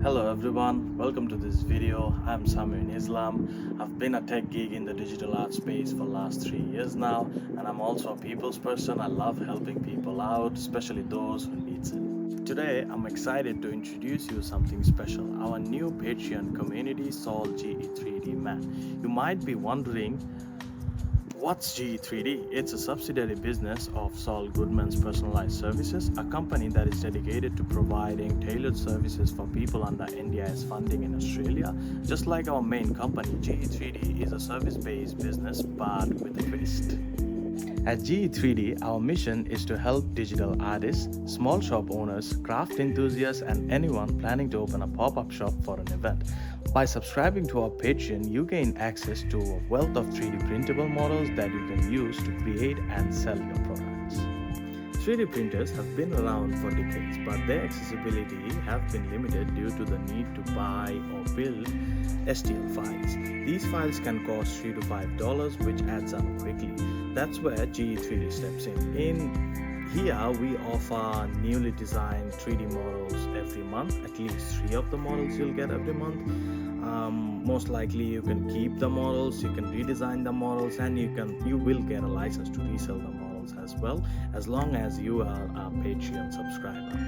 Hello everyone, welcome to this video. I'm Samir Islam. I've been a tech geek in the digital art space for the last 3 years now, and I'm also a people's person. I love helping people out, especially those who needs it. Today, I'm excited to introduce you something special, our new Patreon community, SaulGE3DMan. You might be wondering, what's GE3D? It's a subsidiary business of SaulGE3DMan's Personalized Services, a company that is dedicated to providing tailored services for people under NDIS funding in Australia. Just like our main company, GE3D is a service-based business but with a twist. At GE3D, our mission is to help digital artists, small shop owners, craft enthusiasts, and anyone planning to open a pop-up shop for an event. By subscribing to our Patreon, you gain access to a wealth of 3D printable models that you can use to create and sell your products. 3D printers have been around for decades, but their accessibility have been limited due to the need to buy or build STL files. These files can cost $3 to $5, which adds up quickly. That's where GE3D steps in. Here we offer newly designed 3D models every month. At least 3 of the models you'll get every month. Most likely you can keep the models, you can redesign the models, and you will get a license to resell the models as well, as long as you are a Patreon subscriber.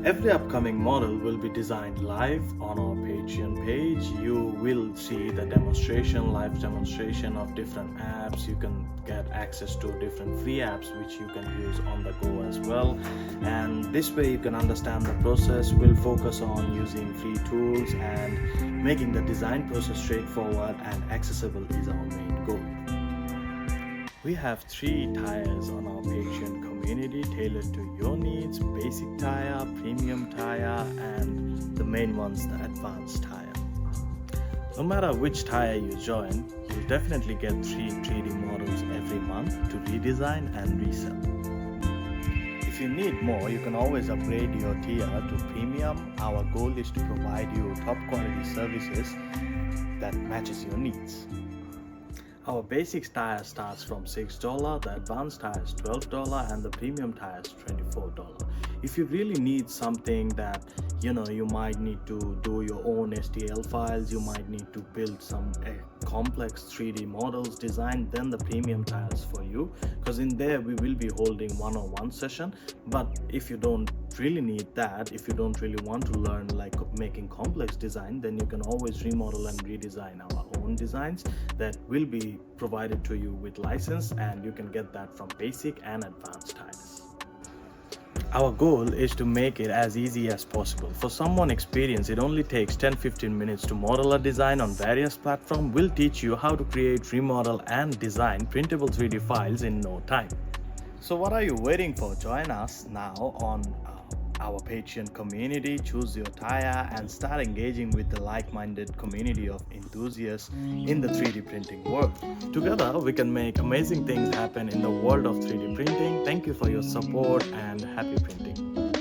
Every upcoming model will be designed live on our Patreon page. You will see the live demonstration of different apps. You can get access to different free apps which you can use on the go as well. And this way you can understand the process. We'll focus on using free tools and making the design process straightforward and accessible is our main goal. We have 3 tiers on our Patreon community tailored to your needs: basic tier, premium tier, and the main one's the advanced tier. No matter which tier you join, you'll definitely get 3 3D models every month to redesign and resell. If you need more, you can always upgrade your tier to premium. Our goal is to provide you top quality services that matches your needs. Our basic tier starts from $6, the advanced tier is $12, and the premium tier is $24. If you really need something that you might need to do your own STL files, you might need to build some complex 3D models design, then the premium tier is for you, because in there we will be holding one-on-one session. But if you don't really need that, if you don't really want to learn like making complex design, then you can always remodel and redesign our own designs that will be provided to you with license, and you can get that from basic and advanced tiers. Our goal is to make it as easy as possible. For someone experienced, it only takes 10-15 minutes to model a design on various platforms. We'll teach you how to create, remodel, and design printable 3D files in no time. So what are you waiting for? Join us now on our Patreon community, choose your tier, and start engaging with the like-minded community of enthusiasts in the 3D printing world. Together, we can make amazing things happen in the world of 3D printing. Thank you for your support and happy printing.